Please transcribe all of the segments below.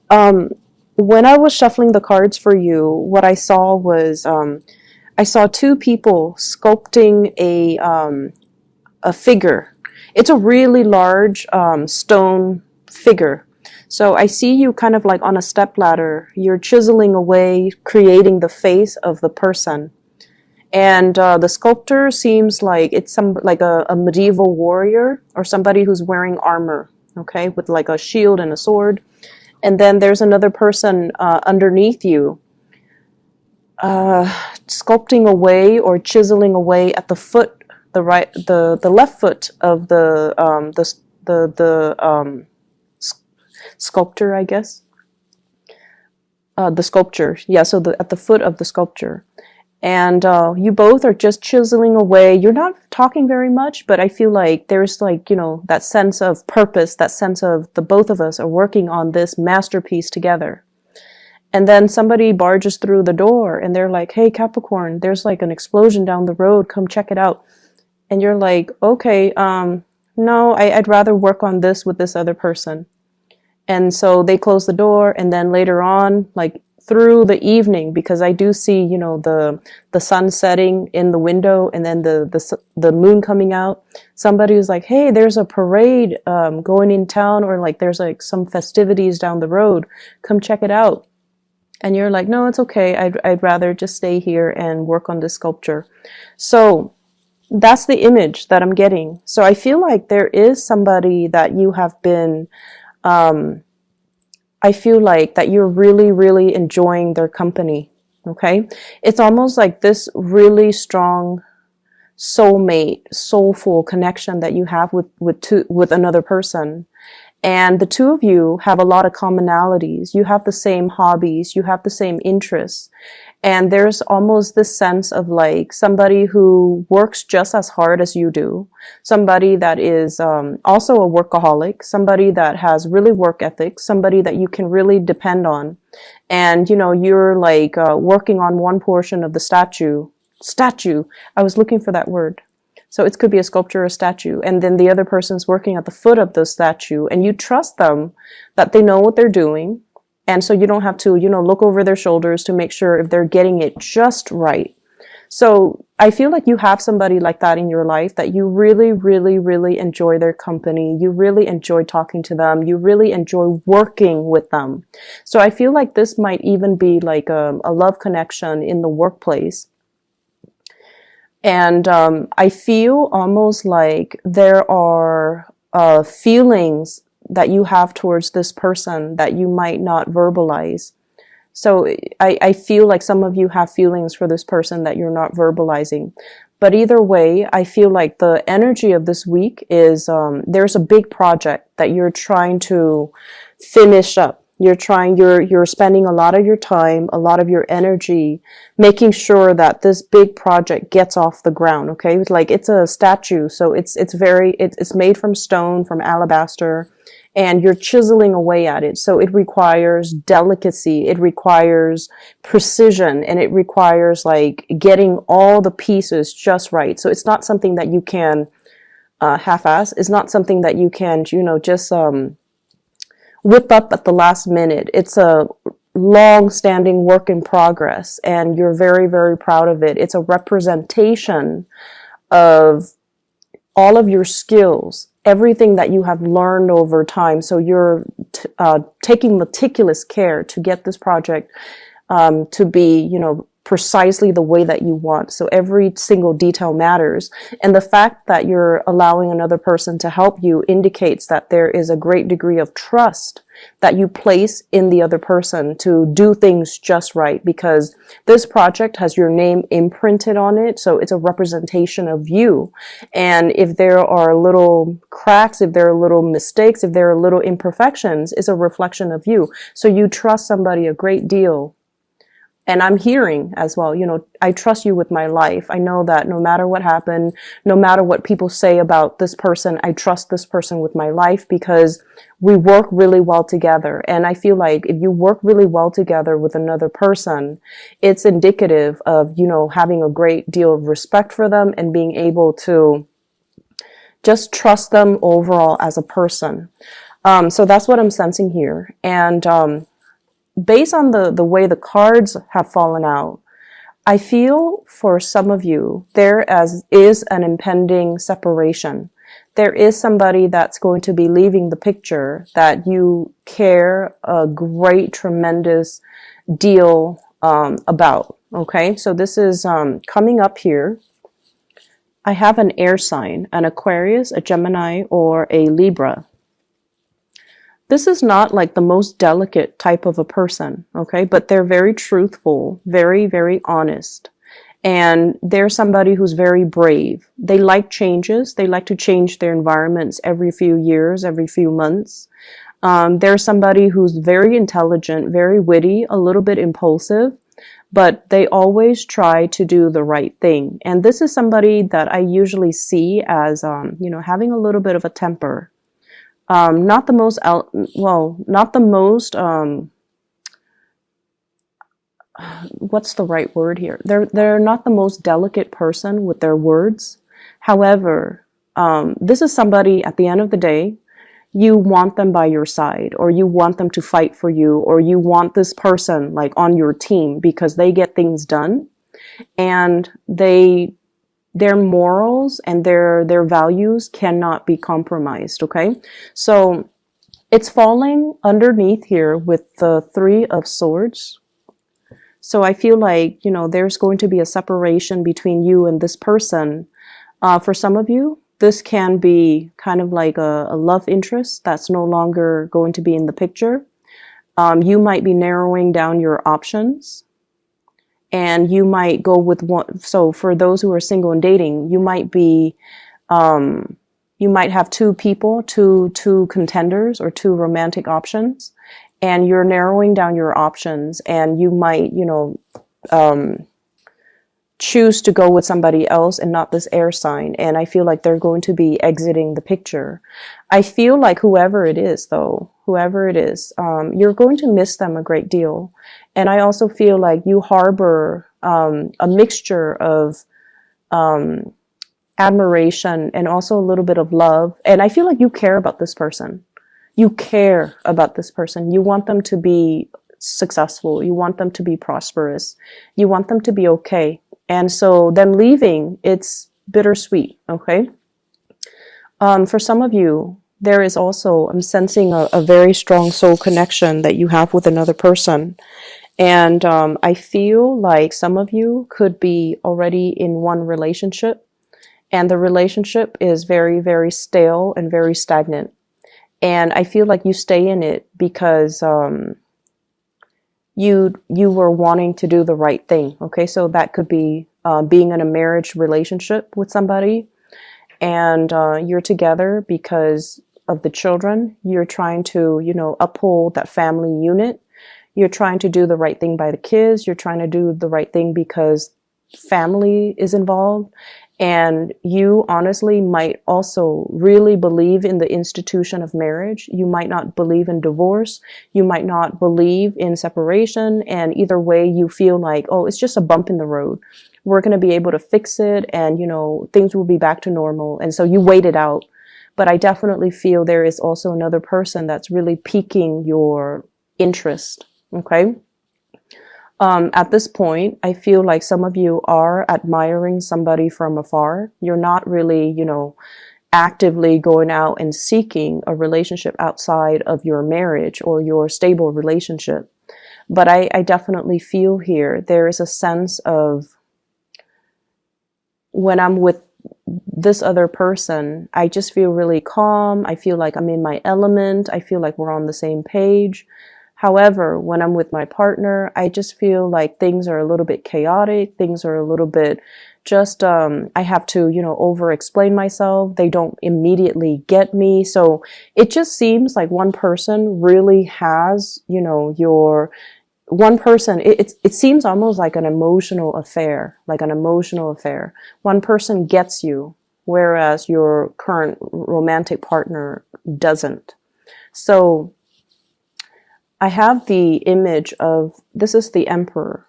Um, when I was shuffling the cards for you, what I saw was I saw two people sculpting a figure. It's a really large stone figure. So I see you kind of like on a step ladder. You're chiseling away, creating the face of the person. And the sculptor seems like it's some like a medieval warrior or somebody who's wearing armor, okay, with like a shield and a sword. And then there's another person underneath you, sculpting away or chiseling away at the foot, the left foot of the sculptor, I guess. The sculpture, yeah. So at the foot of the sculpture, and you both are just chiseling away. You're not talking very much, but I feel like there's like, that sense of purpose, that sense of the both of us are working on this masterpiece together. And then somebody barges through the door and they're like, hey, Capricorn, there's like an explosion down the road. Come check it out. And you're like, okay, no, I'd rather work on this with this other person. And so they close the door, and then later on, like through the evening, because I do see, the sun setting in the window and then the moon coming out. Somebody was like, hey, there's a parade going in town, or like there's like some festivities down the road. Come check it out. And you're like, no, it's okay. I'd rather just stay here and work on this sculpture. So that's the image that I'm getting. So I feel like there is somebody that you have been, I feel like that you're really, really enjoying their company. Okay. It's almost like this really strong soulmate, soulful connection that you have with another person. And the two of you have a lot of commonalities. You have the same hobbies. You have the same interests. And there's almost this sense of like somebody who works just as hard as you do, somebody that is also a workaholic, somebody that has really work ethics, somebody that you can really depend on. And, you're like working on one portion of the statue. I was looking for that word. So it could be a sculpture or a statue. And then the other person's working at the foot of the statue, and you trust them that they know what they're doing. And so you don't have to, look over their shoulders to make sure if they're getting it just right. So I feel like you have somebody like that in your life, that you really, really, really enjoy their company. You really enjoy talking to them. You really enjoy working with them. So I feel like this might even be like a love connection in the workplace. And I feel almost like there are feelings that you have towards this person that you might not verbalize. So I feel like some of you have feelings for this person that you're not verbalizing. But either way, I feel like the energy of this week is there's a big project that you're trying to finish up. You're spending a lot of your time, a lot of your energy, making sure that this big project gets off the ground. Okay. Like it's a statue. So it's made from stone, from alabaster, and you're chiseling away at it. So it requires delicacy. It requires precision, and it requires like getting all the pieces just right. So it's not something that you can, half-ass. It's not something that you can, just, whip up at the last minute. It's a long-standing work in progress, and you're very, very proud of it. It's a representation of all of your skills, everything that you have learned over time. So you're taking meticulous care to get this project to be, precisely the way that you want. So every single detail matters. And the fact that you're allowing another person to help you indicates that there is a great degree of trust that you place in the other person to do things just right, because this project has your name imprinted on it. So it's a representation of you. And if there are little cracks, if there are little mistakes, if there are little imperfections, it's a reflection of you. So you trust somebody a great deal. And I'm hearing as well, I trust you with my life. I know that no matter what happened, no matter what people say about this person, I trust this person with my life because we work really well together. And I feel like if you work really well together with another person, it's indicative of, having a great deal of respect for them and being able to just trust them overall as a person. So that's what I'm sensing here. And, based on the way the cards have fallen out, I feel for some of you, is an impending separation. There is somebody that's going to be leaving the picture that you care a great, tremendous deal about. Okay, so this is coming up here. I have an air sign, an Aquarius, a Gemini, or a Libra. This is not like the most delicate type of a person, okay? But they're very truthful, very, very honest. And they're somebody who's very brave. They like changes. They like to change their environments every few years, every few months. They're somebody who's very intelligent, very witty, a little bit impulsive, but they always try to do the right thing. And this is somebody that I usually see as, having a little bit of a temper. Not the most, not the most, what's the right word here? They're not the most delicate person with their words. However, this is somebody at the end of the day, you want them by your side, or you want them to fight for you, or you want this person like on your team because they get things done, and their morals and their values cannot be compromised, okay? So it's falling underneath here with the Three of Swords. So I feel like, there's going to be a separation between you and this person. For some of you, this can be kind of like a love interest that's no longer going to be in the picture. You might be narrowing down your options. And you might go with one. So for those who are single and dating, you might have two people, two contenders, or two romantic options, and you're narrowing down your options, and you might, choose to go with somebody else and not this air sign. And I feel like they're going to be exiting the picture. I feel like whoever it is, you're going to miss them a great deal. And I also feel like you harbor a mixture of admiration and also a little bit of love. And I feel like you care about this person. You care about this person. You want them to be successful. You want them to be prosperous. You want them to be okay. And so them leaving, it's bittersweet, okay? For some of you, there is also, I'm sensing a very strong soul connection that you have with another person. And I feel like some of you could be already in one relationship, and the relationship is very, very stale and very stagnant. And I feel like you stay in it because you were wanting to do the right thing. Okay, so that could be being in a marriage relationship with somebody, and you're together because of the children. You're trying to, uphold that family unit. You're trying to do the right thing by the kids. You're trying to do the right thing because family is involved. And you honestly might also really believe in the institution of marriage. You might not believe in divorce. You might not believe in separation. And either way, you feel like, oh, it's just a bump in the road. We're going to be able to fix it, and, things will be back to normal. And so you wait it out. But I definitely feel there is also another person that's really piquing your interest. Okay. At this point, I feel like some of you are admiring somebody from afar. You're not really, actively going out and seeking a relationship outside of your marriage or your stable relationship. But I definitely feel here, there is a sense of, when I'm with this other person, I just feel really calm. I feel like I'm in my element. I feel like we're on the same page. However, when I'm with my partner, I just feel like things are a little bit chaotic. Things are a little bit just, I have to, over-explain myself. They don't immediately get me. So it just seems like one person really has, one person, it seems almost like an emotional affair, One person gets you, whereas your current romantic partner doesn't. So I have the image of, this is the Emperor,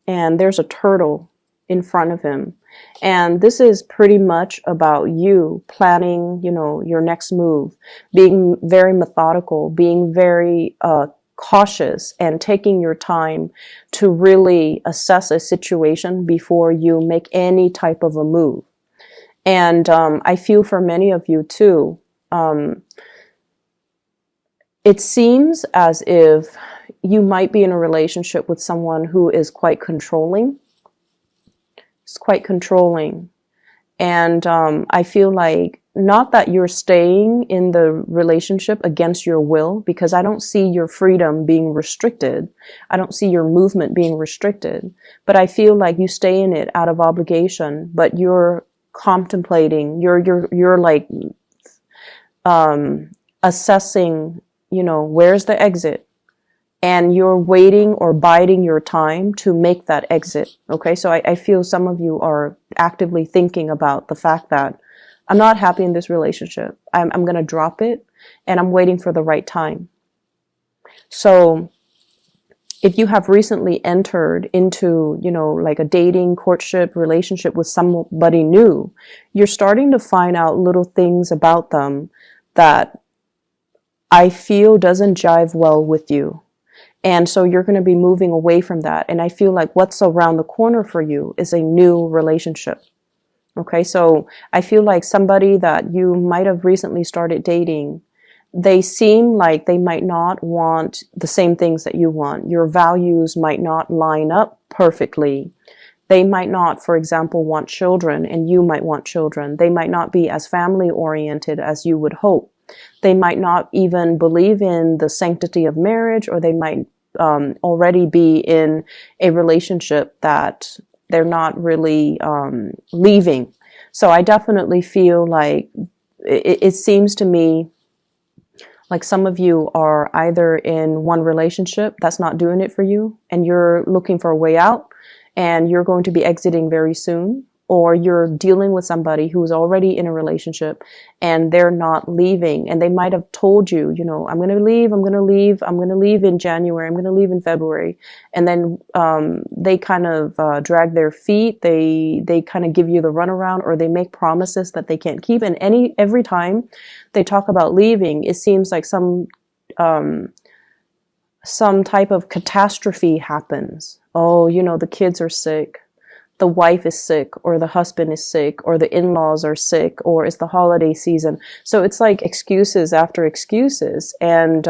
and there's a turtle in front of him. And this is pretty much about you planning, your next move, being very methodical, being very cautious and taking your time to really assess a situation before you make any type of a move. And I feel for many of you too, it seems as if you might be in a relationship with someone who is quite controlling. It's quite controlling. And I feel like, not that you're staying in the relationship against your will, because I don't see your freedom being restricted. I don't see your movement being restricted. But I feel like you stay in it out of obligation, but you're contemplating, you're like assessing, where's the exit? And you're waiting or biding your time to make that exit. Okay, so I feel some of you are actively thinking about the fact that I'm not happy in this relationship. I'm going to drop it, and I'm waiting for the right time. So if you have recently entered into, like a dating, courtship, relationship with somebody new, you're starting to find out little things about them that I feel doesn't jive well with you. And so you're going to be moving away from that. And I feel like what's around the corner for you is a new relationship. Okay, so I feel like somebody that you might have recently started dating, they seem like they might not want the same things that you want. Your values might not line up perfectly. They might not, for example, want children, and you might want children. They might not be as family oriented as you would hope. They might not even believe in the sanctity of marriage, or they might already be in a relationship that they're not really leaving. So I definitely feel like it seems to me like some of you are either in one relationship that's not doing it for you, and you're looking for a way out, and you're going to be exiting very soon, or you're dealing with somebody who's already in a relationship and they're not leaving. And they might have told you, I'm going to leave, I'm going to leave, I'm going to leave in January, I'm going to leave in February. And then they kind of drag their feet. They kind of give you the runaround, or they make promises that they can't keep. And every time they talk about leaving, it seems like some type of catastrophe happens. Oh, the kids are sick. The wife is sick, or the husband is sick, or the in-laws are sick, or it's the holiday season. So it's like excuses after excuses. And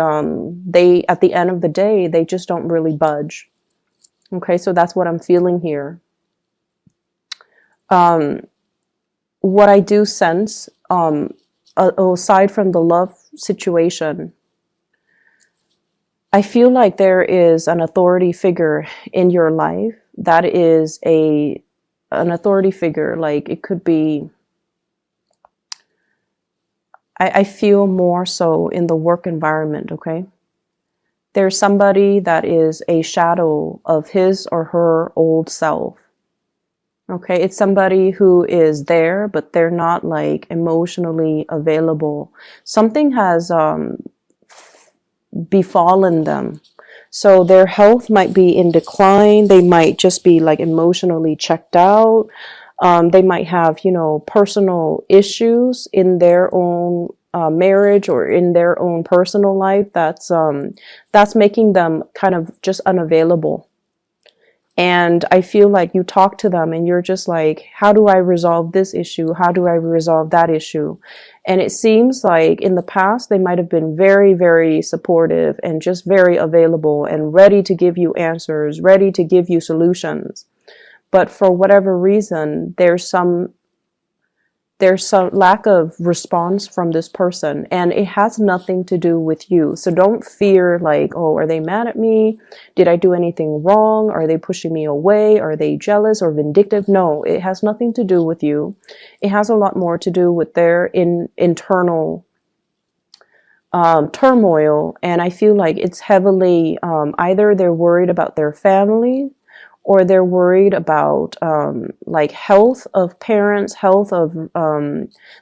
they, at the end of the day, they just don't really budge. Okay, so that's what I'm feeling here. What I do sense, aside from the love situation, I feel like there is an authority figure in your life that is an authority figure. Like, it could be, I feel more so in the work environment, okay? There's somebody that is a shadow of his or her old self. Okay, it's somebody who is there, but they're not like emotionally available. Something has befallen them. So their health might be in decline. They might just be like emotionally checked out. They might have, personal issues in their own marriage or in their own personal life. That's making them kind of just unavailable. And I feel like you talk to them and you're just like, how do I resolve this issue? How do I resolve that issue? And it seems like in the past, they might have been very, very supportive and just very available and ready to give you answers, ready to give you solutions. But for whatever reason, there's some lack of response from this person, and it has nothing to do with you. So don't fear like, oh, are they mad at me? Did I do anything wrong? Are they pushing me away? Are they jealous or vindictive? No, it has nothing to do with you. It has a lot more to do with their internal turmoil. And I feel like it's heavily either they're worried about their family, or they're worried about like health of parents, health of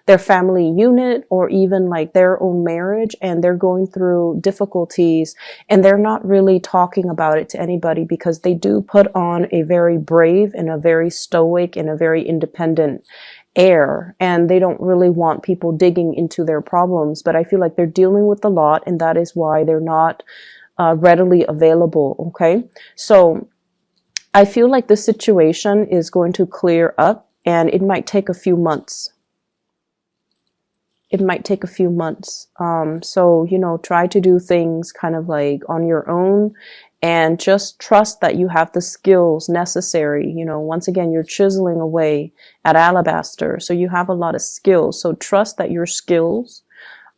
their family unit, or even like their own marriage, and they're going through difficulties and they're not really talking about it to anybody because they do put on a very brave and a very stoic and a very independent air, and they don't really want people digging into their problems. But I feel like they're dealing with a lot, and that is why they're not readily available. Okay. So I feel like this situation is going to clear up, and it might take a few months. It might take a few months. So, try to do things kind of like on your own, and just trust that you have the skills necessary. Once again, you're chiseling away at alabaster. So you have a lot of skills. So trust that your skills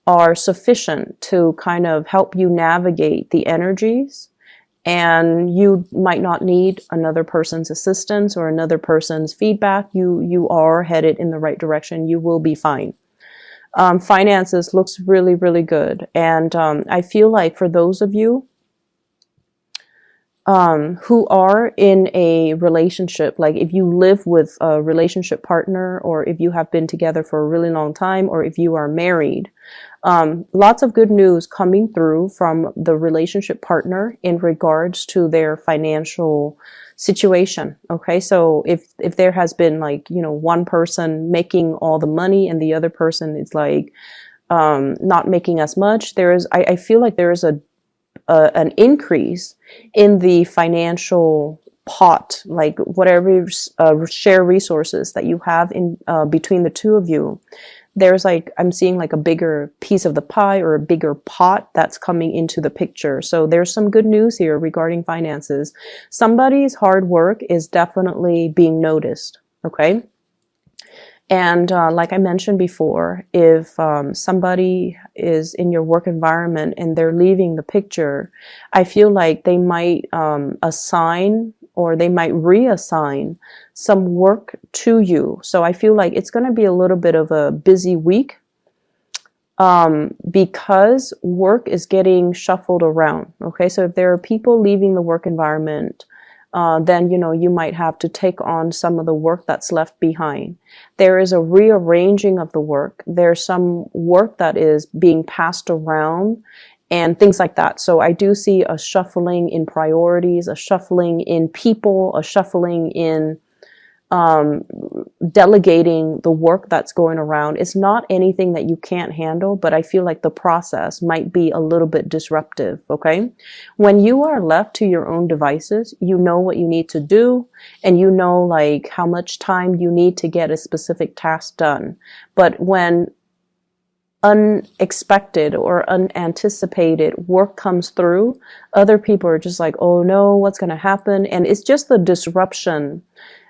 are sufficient to kind of help you navigate the energies, and you might not need another person's assistance or another person's feedback. You are headed in the right direction. You will be fine. Finances looks really, really good. And I feel like for those of you who are in a relationship, like if you live with a relationship partner, or if you have been together for a really long time, or if you are married, lots of good news coming through from the relationship partner in regards to their financial situation. Okay. So if there has been like, one person making all the money and the other person is like, not making as much, I feel like there is an increase in the financial pot, like whatever share resources that you have in between the two of you. There's like, I'm seeing like a bigger piece of the pie, or a bigger pot that's coming into the picture. So there's some good news here regarding finances. Somebody's hard work is definitely being noticed. Okay. And like I mentioned before, if somebody is in your work environment and they're leaving the picture, I feel like they might assign, or they might reassign some work to you. So I feel like it's going to be a little bit of a busy week, because work is getting shuffled around. Okay. So if there are people leaving the work environment, then, you might have to take on some of the work that's left behind. There is a rearranging of the work. There's some work that is being passed around and things like that. So I do see a shuffling in priorities, a shuffling in people, a shuffling in delegating the work that's going around. It's not anything that you can't handle, but I feel like the process might be a little bit disruptive. Okay. When you are left to your own devices, you know what you need to do, and you know like how much time you need to get a specific task done. But when unexpected or unanticipated work comes through, other people are just like, oh no, what's going to happen? And it's just the disruption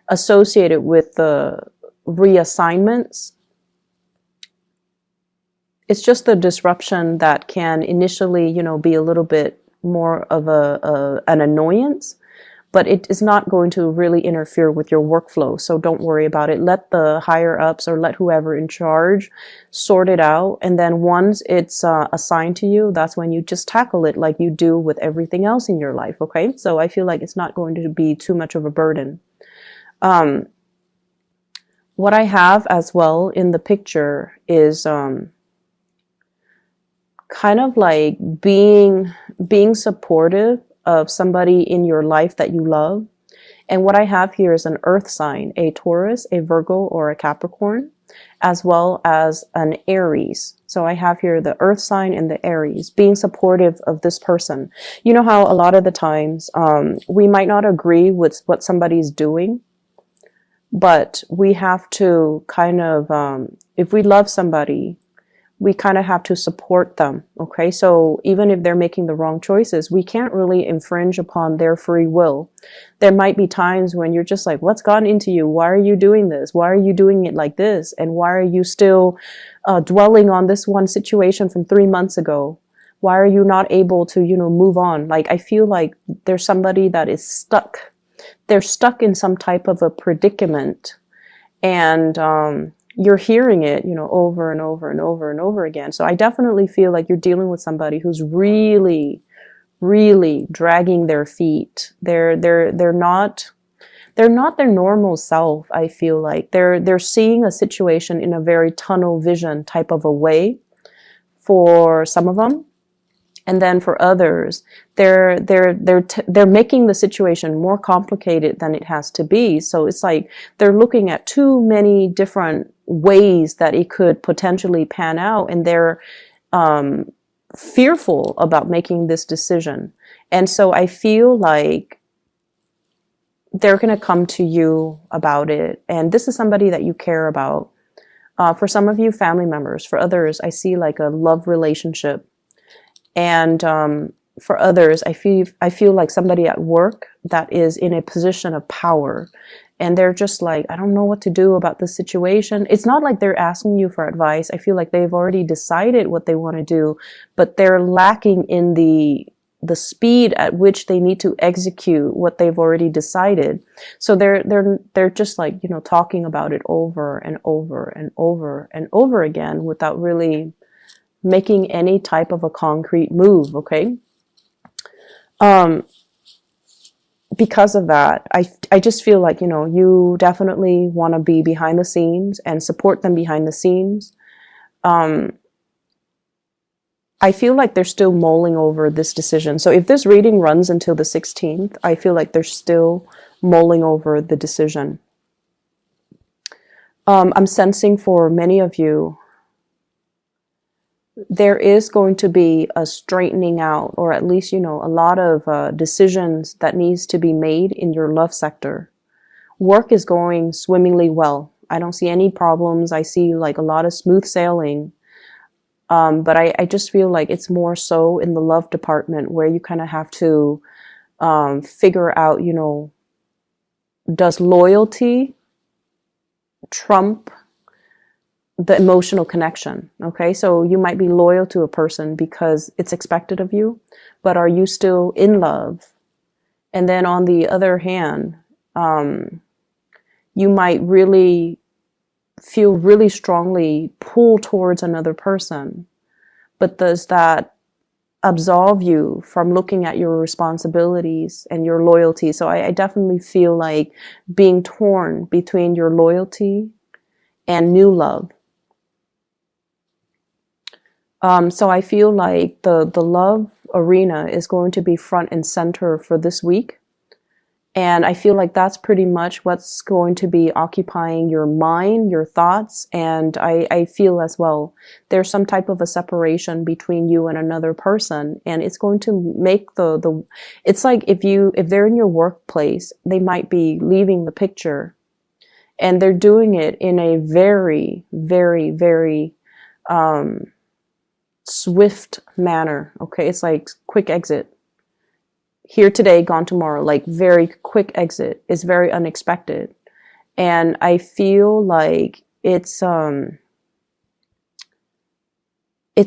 associated with the reassignments. It's just the disruption that can initially, be a little bit more of an annoyance, but it is not going to really interfere with your workflow. So don't worry about it. Let the higher ups, or let whoever in charge sort it out. And then once it's assigned to you, that's when you just tackle it like you do with everything else in your life. Okay. So I feel like it's not going to be too much of a burden. What I have as well in the picture is kind of like being supportive of somebody in your life that you love. And what I have here is an earth sign, a Taurus, a Virgo, or a Capricorn, as well as an Aries. So I have here the earth sign and the Aries, being supportive of this person. You know how a lot of the times we might not agree with what somebody's doing, but we have to kind of, if we love somebody, we kind of have to support them. Okay. So even if they're making the wrong choices, we can't really infringe upon their free will. There might be times when you're just like, what's gotten into you? Why are you doing this? Why are you doing it like this? And why are you still dwelling on this one situation from 3 months ago? Why are you not able to, move on? Like, I feel like there's somebody that is stuck. They're stuck in some type of a predicament, and you're hearing it, over and over and over and over again. So I definitely feel like you're dealing with somebody who's really, really dragging their feet. They're not their normal self. I feel like they're seeing a situation in a very tunnel vision type of a way for some of them. And then for others, they're making the situation more complicated than it has to be. So it's like they're looking at too many different ways that it could potentially pan out, and they're fearful about making this decision. And so I feel like they're going to come to you about it. And this is somebody that you care about. For some of you, family members. For others, I see like a love relationship. And for others, I feel like somebody at work that is in a position of power. And they're just like, I don't know what to do about this situation. It's not like they're asking you for advice. I feel like they've already decided what they want to do, but they're lacking in the speed at which they need to execute what they've already decided. So they're just like, you know, talking about it over and over and over and over again without really making any type of a concrete move. Okay. Because of that, I just feel like, you know, you definitely want to be behind the scenes and support them behind the scenes. I feel like they're still mulling over this decision. So if this reading runs until the 16th, I feel like they're still mulling over the decision. I'm sensing for many of you, there is going to be a straightening out, or at least, you know, a lot of decisions that needs to be made in your love sector. Work is going swimmingly well. I don't see any problems. I see like a lot of smooth sailing. But I just feel like it's more so in the love department where you kind of have to figure out, you know, does loyalty trump the emotional connection? Okay, so you might be loyal to a person because it's expected of you, but are you still in love? And then on the other hand, you might really feel really strongly pulled towards another person, but does that absolve you from looking at your responsibilities and your loyalty? So I definitely feel like being torn between your loyalty and new love. So I feel like the love arena is going to be front and center for this week. And I feel like that's pretty much what's going to be occupying your mind, your thoughts. And I feel as well, there's some type of a separation between you and another person. And it's going to make it's like if they're in your workplace, they might be leaving the picture, and they're doing it in a very, very, very, swift manner. Okay. It's like quick exit. Here today, gone tomorrow, like very quick exit. Is very unexpected. And I feel like it's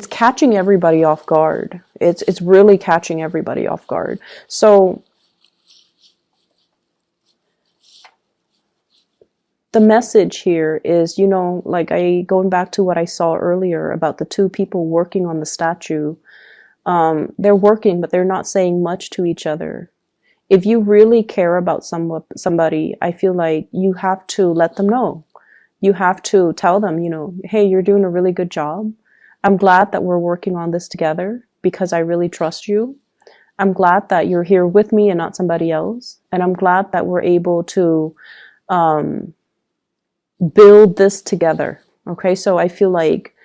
catching everybody off guard. It's really catching everybody off guard. So the message here is, you know, like going back to what I saw earlier about the two people working on the statue. They're working, but they're not saying much to each other. If you really care about somebody, I feel like you have to let them know. You have to tell them, you know, hey, you're doing a really good job. I'm glad that we're working on this together because I really trust you. I'm glad that you're here with me and not somebody else. And I'm glad that we're able to build this together. Okay, so I feel like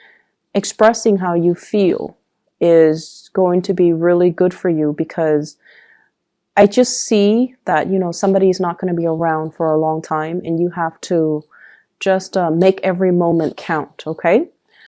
expressing how you feel is going to be really good for you, because I just see that, you know, somebody's not going to be around for a long time, and you have to just make every moment count. Okay.